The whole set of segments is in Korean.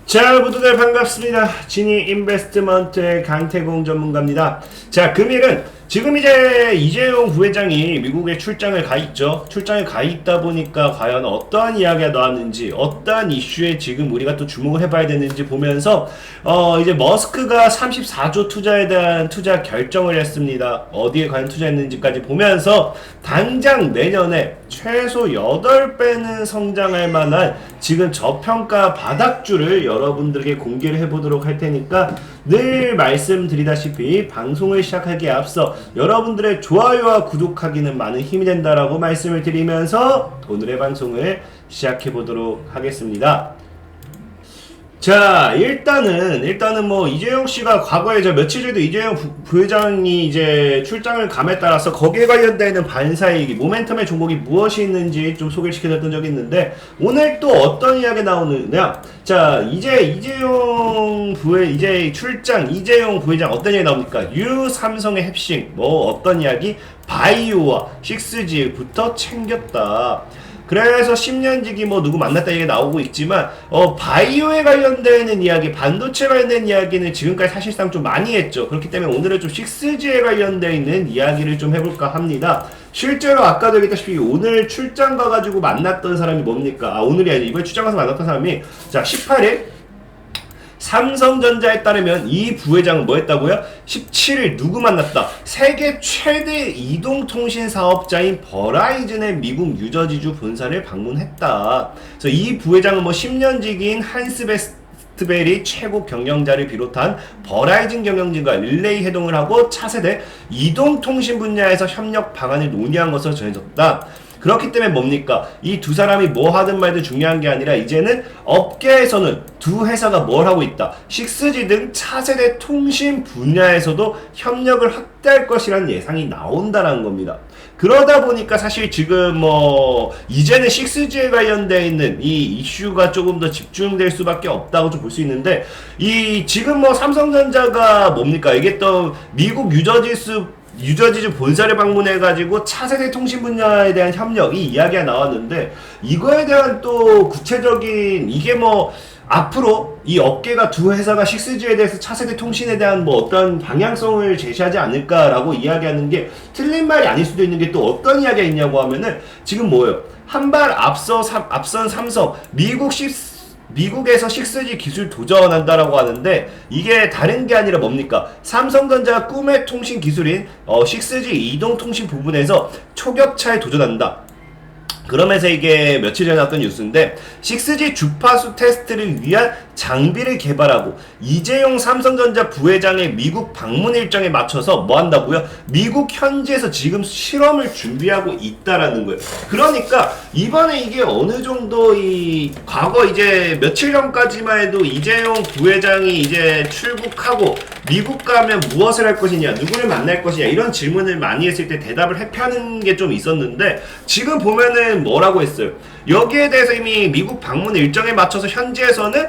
자, 모두들 반갑습니다. 지니 인베스트먼트의 강태공 전문가입니다. 자, 금일은 지금 이제 이재용 부회장이 미국에 출장을 가 있죠. 출장을 가 있다 보니까 과연 어떠한 이야기가 나왔는지, 어떠한 이슈에 지금 우리가 또 주목을 해봐야 되는지 보면서 이제 머스크가 34조 투자에 대한 투자 결정을 했습니다. 어디에 과연 투자했는지까지 보면서 당장 내년에 최소 8배는 성장할 만한 지금 저평가 바닥주를 여러분들에게 공개를 해보도록 할 테니까 늘 말씀드리다시피 방송을 시작하기에 앞서 여러분들의 좋아요와 구독하기는 많은 힘이 된다라고 말씀을 드리면서 오늘의 방송을 시작해 보도록 하겠습니다. 자, 일단은 뭐 이재용 씨가 과거에 며칠 전에도 이재용 부회장이 이제 출장을 감에 따라서 거기에 관련되는 반사이익, 모멘텀의 종목이 무엇이 있는지 좀 소개를 시켜드렸던 적이 있는데 오늘 또 어떤 이야기 나오느냐? 자, 이재용 부회장 어떤 이야기 나옵니까? 삼성의 햅싱, 뭐 어떤 이야기? 바이오와 6G부터 챙겼다. 그래서 10년지기 뭐 누구 만났다 얘기 나오고 있지만 바이오에 관련되는 이야기, 반도체 관련된 이야기는 지금까지 사실상 좀 많이 했죠. 그렇기 때문에 오늘은 좀 6G에 관련되어 있는 이야기를 좀 해볼까 합니다. 실제로 아까도 얘기했다시피 오늘 출장 가가지고 만났던 사람이 뭡니까? 오늘이 아니라 이번에 출장 가서 만났던 사람이 자 18일 삼성전자에 따르면 이 부회장은 뭐 했다고요? 17일 누구 만났다? 세계 최대 이동통신 사업자인 버라이즌의 미국 뉴저지주 본사를 방문했다. 그래서 이 부회장은 뭐 10년지기인 한스 베스트벨이 최고 경영자를 비롯한 버라이즌 경영진과 릴레이 회동을 하고 차세대 이동통신 분야에서 협력 방안을 논의한 것으로 전해졌다. 그렇기 때문에 뭡니까? 이 두 사람이 뭐 하든 말든 중요한 게 아니라 이제는 업계에서는 두 회사가 뭘 하고 있다. 6G 등 차세대 통신 분야에서도 협력을 확대할 것이라는 예상이 나온다는 겁니다. 그러다 보니까 사실 지금 이제는 6G에 관련되어 있는 이 이슈가 조금 더 집중될 수밖에 없다고 좀 볼 수 있는데 지금 삼성전자가 뭡니까? 이게 또 미국 뉴저지주 본사를 방문해가지고 차세대 통신 분야에 대한 협력, 이 이야기가 나왔는데, 이거에 대한 또 구체적인, 앞으로 이 업계가 두 회사가 6G에 대해서 차세대 통신에 대한 어떤 방향성을 제시하지 않을까라고 이야기하는 게 틀린 말이 아닐 수도 있는 게 또 어떤 이야기가 있냐고 하면은, 지금 뭐예요? 한 발 앞선 삼성, 미국에서 6G 기술 도전한다라고 하는데 이게 다른 게 아니라 뭡니까? 삼성전자 꿈의 통신 기술인 6G 이동통신 부분에서 초격차에 도전한다. 그러면서 이게 며칠 전에 나왔던 뉴스인데 6G 주파수 테스트를 위한 장비를 개발하고 이재용 삼성전자 부회장의 미국 방문 일정에 맞춰서 뭐 한다고요? 미국 현지에서 지금 실험을 준비하고 있다라는 거예요. 그러니까 이번에 이게 어느 정도 과거 이제 며칠 전까지만 해도 이재용 부회장이 이제 출국하고 미국 가면 무엇을 할 것이냐, 누구를 만날 것이냐 이런 질문을 많이 했을 때 대답을 회피하는 게 좀 있었는데 지금 보면은 뭐라고 했어요? 여기에 대해서 이미 미국 방문 일정에 맞춰서 현지에서는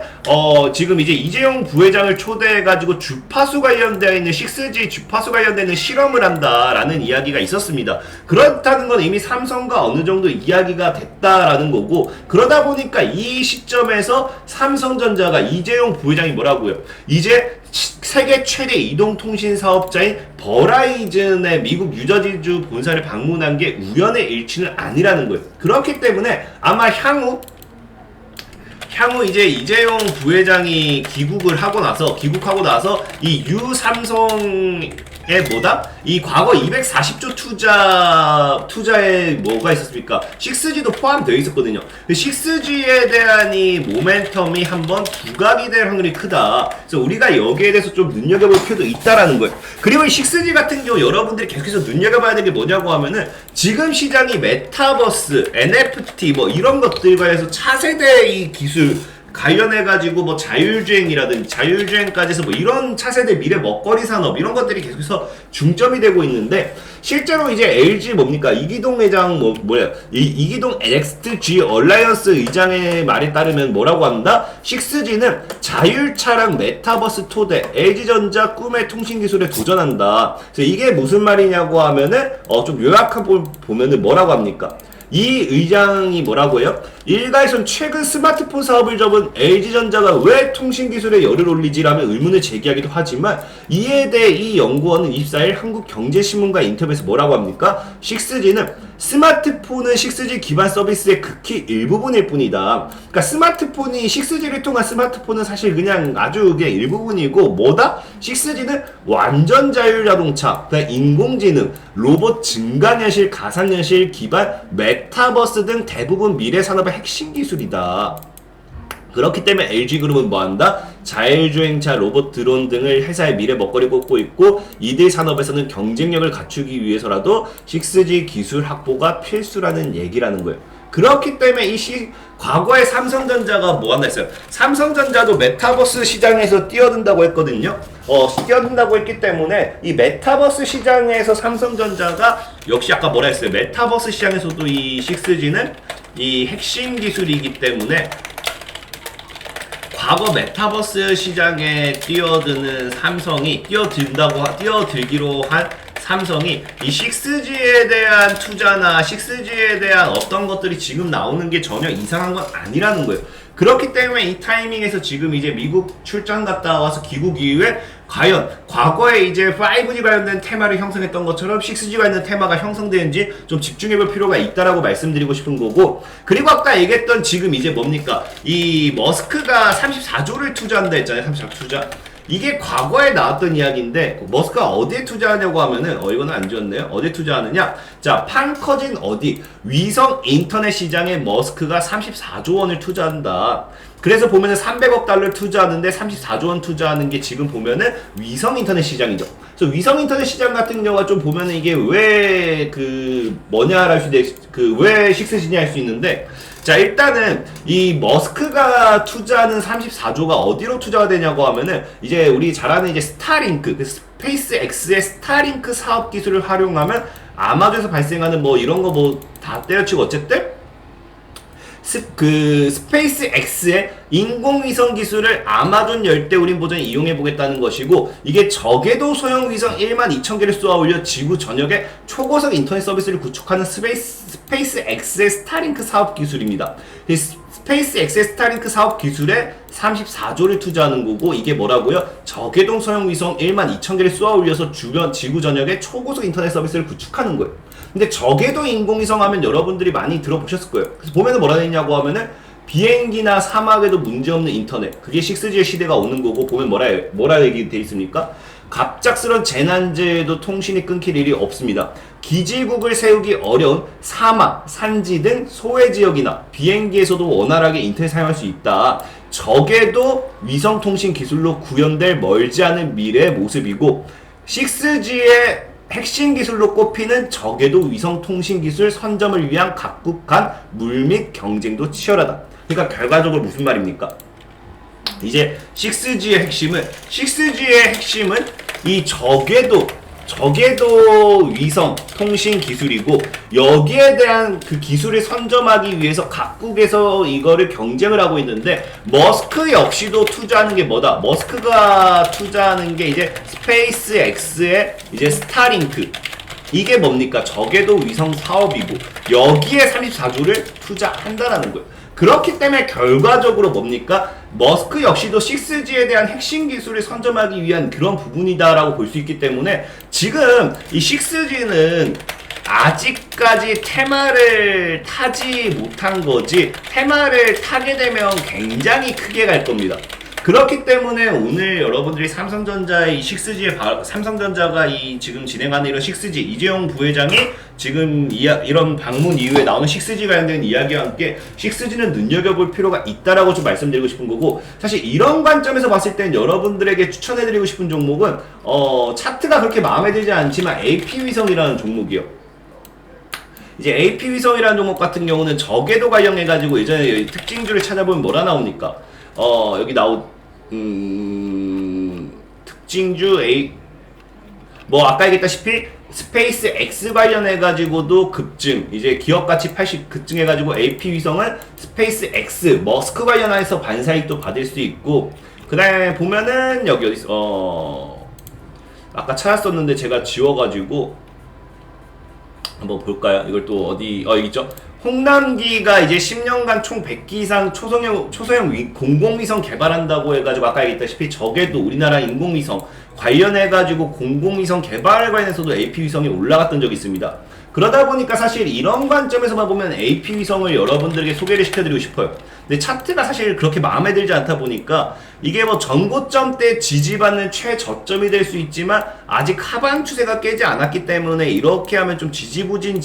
지금 이제 이재용 부회장을 초대해가지고 주파수 관련되어 있는 6G 주파수 관련되는 실험을 한다라는 이야기가 있었습니다. 그렇다는 건 이미 삼성과 어느 정도 이야기가 됐다라는 거고, 그러다 보니까 이 시점에서 삼성전자가 이재용 부회장이 뭐라고요? 이제 세계 최대 이동통신 사업자인 버라이즌의 미국 뉴저지주 본사를 방문한 게 우연의 일치는 아니라는 거예요. 그렇기 때문에 아마 향후 이제 이재용 부회장이 귀국하고 나서 이 삼성의 이 과거 240조 투자에 뭐가 있었습니까? 6G도 포함되어 있었거든요. 6G에 대한 이 모멘텀이 한번 부각이 될 확률이 크다. 그래서 우리가 여기에 대해서 좀 눈여겨볼 필요도 있다라는 거예요. 그리고 이 6G 같은 경우 여러분들이 계속해서 눈여겨봐야 되는 게 뭐냐고 하면은 지금 시장이 메타버스, NFT 이런 것들과 해서 차세대 이 기술 관련해가지고 자율주행까지 해서 이런 차세대 미래 먹거리 산업 이런 것들이 계속해서 중점이 되고 있는데 실제로 이제 LG 이기동 회장 이기동 NXG 얼라이언스 의장의 말에 따르면 뭐라고 합니다. 6G는 자율차량 메타버스 토대 LG전자 꿈의 통신 기술에 도전한다. 그래서 이게 무슨 말이냐고 하면은 좀 요약해 보면은 뭐라고 합니까? 이 의장이 뭐라고 해요? 일가에선 최근 스마트폰 사업을 접은 LG전자가 왜 통신기술에 열을 올리지라며 의문을 제기하기도 하지만 이에 대해 이 연구원은 24일 한국경제신문과 인터뷰에서 뭐라고 합니까? 6G는 스마트폰은 6G 기반 서비스의 극히 일부분일 뿐이다. 그러니까 스마트폰이 6G를 통한 스마트폰은 사실 그냥 아주 그냥 일부분이고 뭐다? 6G는 완전 자율자동차, 그러니까 인공지능, 로봇 증강현실, 가상현실 기반 메타버스 등 대부분 미래 산업의 핵심 기술이다. 그렇기 때문에 LG그룹은 뭐한다? 자율주행차, 로봇, 드론 등을 회사의 미래 먹거리 꼽고 있고 이들 산업에서는 경쟁력을 갖추기 위해서라도 6G 기술 확보가 필수라는 얘기라는 거예요. 그렇기 때문에 과거에 삼성전자가 뭐 한다 했어요? 삼성전자도 메타버스 시장에서 뛰어든다고 했거든요. 뛰어든다고 했기 때문에 이 메타버스 시장에서 삼성전자가 역시 아까 뭐라 했어요? 메타버스 시장에서도 이 6G는 이 핵심 기술이기 때문에 과거 메타버스 시장에 뛰어드는 삼성이 뛰어들기로 한 삼성이 이 6G에 대한 투자나 6G에 대한 어떤 것들이 지금 나오는 게 전혀 이상한 건 아니라는 거예요. 그렇기 때문에 이 타이밍에서 지금 이제 미국 출장 갔다 와서 귀국 이후에 과연 과거에 이제 5G 관련된 테마를 형성했던 것처럼 6G 관련된 테마가 형성되는지 좀 집중해볼 필요가 있다라고 말씀드리고 싶은 거고, 그리고 아까 얘기했던 지금 이제 뭡니까? 이 머스크가 34조를 투자한다 했잖아요. 34조 투자. 이게 과거에 나왔던 이야기인데 머스크가 어디에 투자하냐고 하면은 이거는 안 지웠네요. 어디에 투자하느냐? 자, 판 커진 위성 인터넷 시장에 머스크가 34조 원을 투자한다. 그래서 보면은 300억 달러를 투자하는데 34조 원 투자하는 게 지금 보면은 위성 인터넷 시장이죠. 그래서 위성 인터넷 시장 같은 경우가 좀 보면은 이게 왜 뭐냐 할 수 있는데 왜 6G냐 할 수 있는데, 자, 일단은 이 머스크가 투자하는 34조가 어디로 투자가 되냐고 하면은 이제 우리 잘 아는 이제 스타링크, 스페이스X의 스타링크 사업 기술을 활용하면 아마존에서 발생하는 뭐 이런 거 뭐 다 때려치고 어쨌든 스페이스X의 인공위성 기술을 아마존 열대우림 보전에 이용해보겠다는 것이고, 이게 적외도 소형 위성 12,000개를 쏘아 올려 지구 전역에 초고속 인터넷 서비스를 구축하는 스페이스X의 스타링크 사업 기술입니다. 스페이스X의 스타링크 사업 기술에 34조를 투자하는 거고, 이게 뭐라고요? 적외도 소형 위성 12,000개를 쏘아 올려서 지구 전역에 초고속 인터넷 서비스를 구축하는 거예요. 근데 적외도 인공위성 하면 여러분들이 많이 들어보셨을 거예요. 그래서 보면은 뭐라 되냐고 하면은 비행기나 사막에도 문제없는 인터넷, 그게 6G의 시대가 오는 거고, 보면 뭐라 얘기돼 있습니까? 갑작스런 재난재해도 통신이 끊길 일이 없습니다. 기지국을 세우기 어려운 사막, 산지 등 소외 지역이나 비행기에서도 원활하게 인터넷 사용할 수 있다. 적외도 위성통신 기술로 구현될 멀지 않은 미래의 모습이고, 6G의 핵심 기술로 꼽히는 적외도 위성통신 기술 선점을 위한 각국 간 물밑 경쟁도 치열하다. 그러니까 결과적으로 무슨 말입니까? 이제 6G의 핵심은 이 적외도 위성 통신 기술이고, 여기에 대한 그 기술을 선점하기 위해서 각국에서 이거를 경쟁을 하고 있는데, 머스크 역시도 투자하는 게 뭐다? 머스크가 투자하는 게 이제 스페이스X의 이제 스타링크, 이게 뭡니까? 적외도 위성 사업이고 여기에 34조를 투자한다라는 거예요. 그렇기 때문에 결과적으로 뭡니까? 머스크 역시도 6G에 대한 핵심 기술을 선점하기 위한 그런 부분이다라고 볼 수 있기 때문에 지금 이 6G는 아직까지 테마를 타지 못한 거지, 테마를 타게 되면 굉장히 크게 갈 겁니다. 그렇기 때문에 오늘 여러분들이 삼성전자의 이 6G의 삼성전자가 이 지금 진행하는 이런 6G, 이재용 부회장이 지금 이런 방문 이후에 나오는 6G 관련된 이야기와 함께 6G는 눈여겨볼 필요가 있다라고 좀 말씀드리고 싶은 거고, 사실 이런 관점에서 봤을 땐 여러분들에게 추천해드리고 싶은 종목은 차트가 그렇게 마음에 들지 않지만 AP위성이라는 종목이요. 이제 AP위성이라는 종목 같은 경우는 적외도 관련해가지고 예전에 특징주를 찾아보면 뭐라 나옵니까? 여기 특징주 뭐 아까 얘기했다시피 스페이스 X 관련해가지고도 급증, 이제 기업가치 80 급증해가지고 AP위성은 스페이스 X, 머스크 관련해서 반사익도 받을 수 있고, 그 다음에 보면은 여기 어딨어, 아까 찾았었는데 제가 지워가지고 한번 볼까요? 이걸 또 어디 여기 있죠? 홍남기가 이제 10년간 총 100기 이상 초소형 공공위성 개발한다고 해가지고 아까 얘기했다시피 저게도 우리나라 인공위성 관련해가지고 공공위성 개발 관련해서도 AP위성이 올라갔던 적이 있습니다. 그러다 보니까 사실 이런 관점에서만 보면 AP위성을 여러분들에게 소개를 시켜드리고 싶어요. 근데 차트가 사실 그렇게 마음에 들지 않다 보니까 이게 뭐 전고점 때 지지받는 최저점이 될 수 있지만 아직 하방 추세가 깨지 않았기 때문에 이렇게 하면 좀 지지부진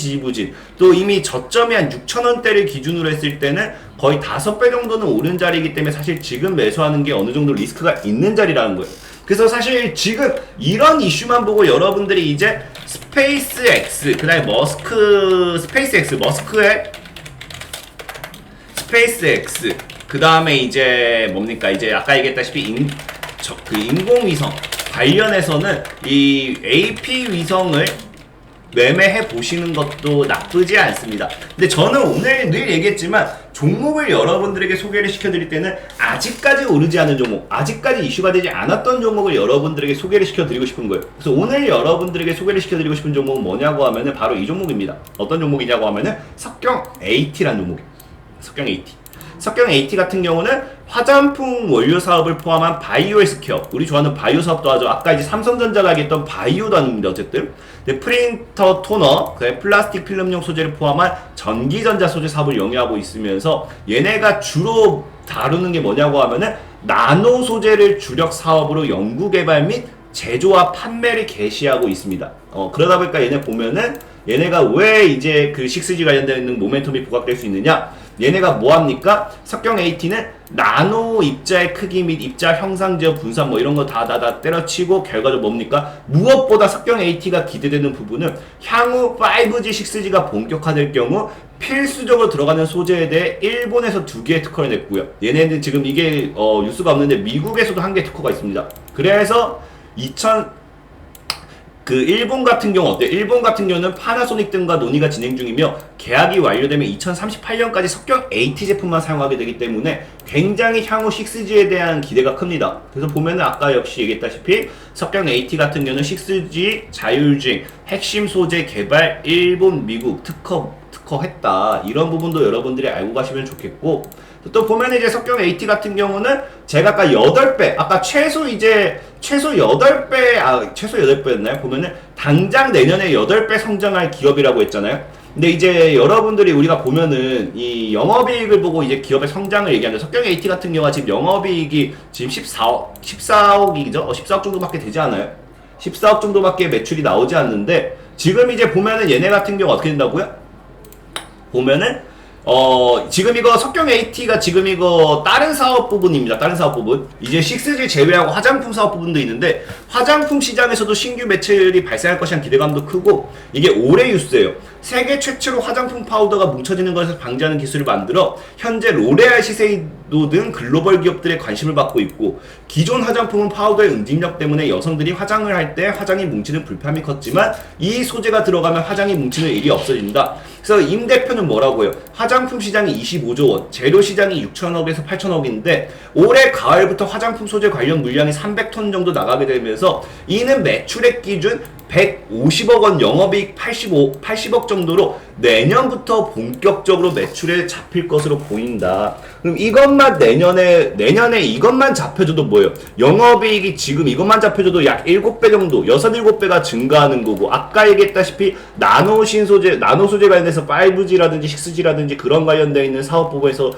또 이미 저점이 한 6,000원대를 기준으로 했을 때는 거의 5배 정도는 오른 자리이기 때문에 사실 지금 매수하는 게 어느 정도 리스크가 있는 자리라는 거예요. 그래서 사실 지금 이런 이슈만 보고 여러분들이 이제 스페이스X, 그 다음에 머스크의 스페이스X, 그 다음에 이제 뭡니까? 이제 아까 얘기했다시피 인공위성 관련해서는 이 AP 위성을 매매해 보시는 것도 나쁘지 않습니다. 근데 저는 오늘 늘 얘기했지만 종목을 여러분들에게 소개를 시켜드릴 때는 아직까지 오르지 않은 종목, 아직까지 이슈가 되지 않았던 종목을 여러분들에게 소개를 시켜드리고 싶은 거예요. 그래서 오늘 여러분들에게 소개를 시켜드리고 싶은 종목은 뭐냐고 하면은 바로 이 종목입니다. 어떤 종목이냐고 하면은 석경 AT라는 종목이에요. 석경 AT. 석경 AT 같은 경우는 화장품 원료 사업을 포함한 바이오 헬스케어, 우리 좋아하는 바이오 사업도 하죠. 아까 이제 삼성전자가 얘기했던 바이오도 하는데 어쨌든 프린터 토너, 플라스틱 필름용 소재를 포함한 전기전자 소재 사업을 영위하고 있으면서 얘네가 주로 다루는 게 뭐냐고 하면은 나노 소재를 주력 사업으로 연구 개발 및 제조와 판매를 개시하고 있습니다. 그러다 보니까 얘네 보면은 얘네가 왜 이제 그 6G 관련되는 모멘텀이 부각될 수 있느냐? 얘네가 뭐합니까? 석경 AT는 나노 입자의 크기 및 입자 형상 제어 분산 뭐 이런 거 다 때려치고 결과적으로 뭡니까? 무엇보다 석경 AT가 기대되는 부분은 향후 5G, 6G가 본격화될 경우 필수적으로 들어가는 소재에 대해 일본에서 2개의 특허를 냈고요. 얘네는 지금 이게 뉴스가 없는데 미국에서도 1개 특허가 있습니다. 그래서 일본 같은 경우 어때요? 일본 같은 경우는 파나소닉 등과 논의가 진행 중이며 계약이 완료되면 2038년까지 석경 AT 제품만 사용하게 되기 때문에 굉장히 향후 6G에 대한 기대가 큽니다. 그래서 보면은 아까 역시 얘기했다시피 석경 AT 같은 경우는 6G 자율주행 핵심 소재 개발 일본, 미국 특허했다. 이런 부분도 여러분들이 알고 가시면 좋겠고, 또 보면 이제 석경 AT 같은 경우는 제가 아까 8배, 아까 최소 8배였나요? 보면은 당장 내년에 8배 성장할 기업이라고 했잖아요. 근데 이제 여러분들이 우리가 보면은 이 영업이익을 보고 이제 기업의 성장을 얘기하는데 석경 AT 같은 경우가 지금 영업이익이 지금 14억이죠? 14억 정도밖에 되지 않아요? 14억 정도밖에 매출이 나오지 않는데 지금 이제 보면은 얘네 같은 경우 어떻게 된다고요? 보면은 지금 이거 석경 AT가 지금 이거 다른 사업 부분입니다. 다른 사업 부분. 이제 6G 제외하고 화장품 사업 부분도 있는데 화장품 시장에서도 신규 매출이 발생할 것이라는 기대감도 크고 이게 올해 뉴스예요. 세계 최초로 화장품 파우더가 뭉쳐지는 것을 방지하는 기술을 만들어 현재 로레알, 시세이도 등 글로벌 기업들의 관심을 받고 있고 기존 화장품은 파우더의 응집력 때문에 여성들이 화장을 할 때 화장이 뭉치는 불편함이 컸지만 이 소재가 들어가면 화장이 뭉치는 일이 없어진다. 그래서 임 대표는 뭐라고 해요? 화장품 시장이 25조 원, 재료 시장이 6천억에서 8천억인데 올해 가을부터 화장품 소재 관련 물량이 300톤 정도 나가게 되면서 이는 매출액 기준 150억 원, 영업이익 80억 정도로 내년부터 본격적으로 매출에 잡힐 것으로 보인다. 그럼 이것만 내년에 이것만 잡혀줘도 뭐예요? 영업이익이 지금 이것만 잡혀줘도 약 7배 정도, 6, 7배가 증가하는 거고 아까 얘기했다시피 나노 소재 관련해서 5G라든지 6G라든지 그런 관련되어 있는 사업부에서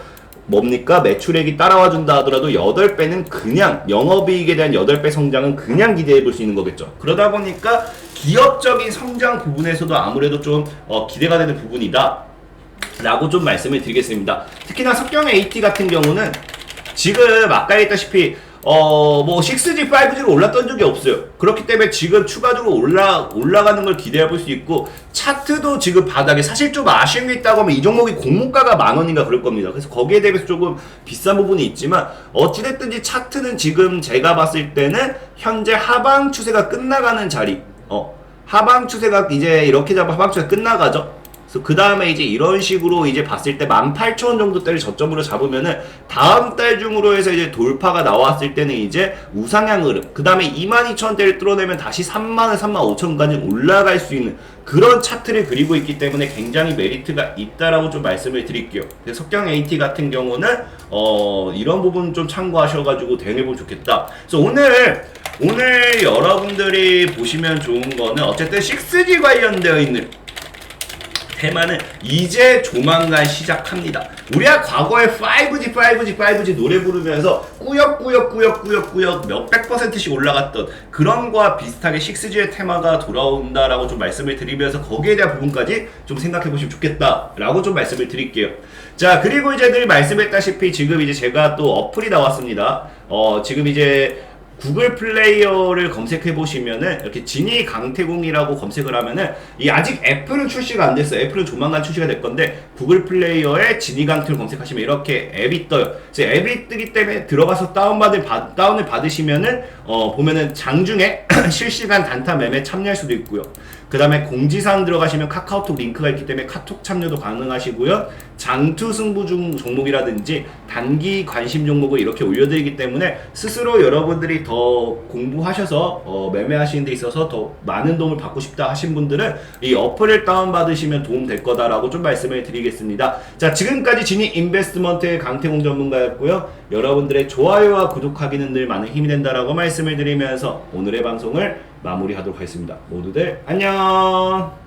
뭡니까? 매출액이 따라와 준다 하더라도 8배는 그냥 영업이익에 대한 8배 성장은 그냥 기대해 볼 수 있는 거겠죠. 그러다 보니까 기업적인 성장 부분에서도 아무래도 좀 기대가 되는 부분이다 라고 좀 말씀을 드리겠습니다. 특히나 석경 AT 같은 경우는 지금 아까 했다시피 6G, 5G로 올랐던 적이 없어요. 그렇기 때문에 지금 추가적으로 올라가는 걸 기대해 볼 수 있고 차트도 지금 바닥에 사실 좀 아쉬운 게 있다고 하면 이 종목이 공모가가 10,000원인가 그럴 겁니다. 그래서 거기에 대해서 조금 비싼 부분이 있지만 어찌됐든지 차트는 지금 제가 봤을 때는 현재 하방 추세가 끝나가는 자리 하방 추세가 이제 이렇게 잡아 하방 추세가 끝나가죠. 그 다음에 이제 이런 식으로 이제 봤을 때 18,000원 정도대를 저점으로 잡으면은 다음 달 중으로 해서 이제 돌파가 나왔을 때는 이제 우상향 흐름, 그 다음에 22,000원대를 뚫어내면 다시 30,000원, 35,000원까지 올라갈 수 있는 그런 차트를 그리고 있기 때문에 굉장히 메리트가 있다라고 좀 말씀을 드릴게요. 석경 AT 같은 경우는 이런 부분 좀 참고하셔가지고 대응해보면 좋겠다. 그래서 오늘 여러분들이 보시면 좋은 거는 어쨌든 6G 관련되어 있는 테마는 이제 조만간 시작합니다. 우리가 과거에 5G 노래 부르면서 꾸역꾸역 몇백 %씩 올라갔던 그런 거와 비슷하게 6G의 테마가 돌아온다라고 좀 말씀을 드리면서 거기에 대한 부분까지 좀 생각해 보시면 좋겠다라고 좀 말씀을 드릴게요. 자, 그리고 이제 늘 말씀했다시피 지금 이제 제가 또 어플이 나왔습니다. 지금 이제 구글 플레이어를 검색해 보시면은 이렇게 진이 강태공이라고 검색을 하면은 이 아직 애플은 출시가 안 됐어요. 애플은 조만간 출시가 될 건데 구글 플레이어에 진이 강태를 검색하시면 이렇게 앱이 떠요. 이제 앱이 뜨기 때문에 들어가서 다운을 받으시면은 보면은 장중에 실시간 단타 매매 참여할 수도 있고요. 그 다음에 공지사항 들어가시면 카카오톡 링크가 있기 때문에 카톡 참여도 가능하시고요. 장투 승부 중 종목이라든지 단기 관심 종목을 이렇게 올려드리기 때문에 스스로 여러분들이 더 공부하셔서 매매하시는 데 있어서 더 많은 도움을 받고 싶다 하신 분들은 이 어플을 다운받으시면 도움 될 거다라고 좀 말씀을 드리겠습니다. 자, 지금까지 진이 인베스트먼트의 강태공 전문가였고요. 여러분들의 좋아요와 구독하기는 늘 많은 힘이 된다라고 말씀을 드리면서 오늘의 방송을 마무리하도록 하겠습니다. 모두들 안녕.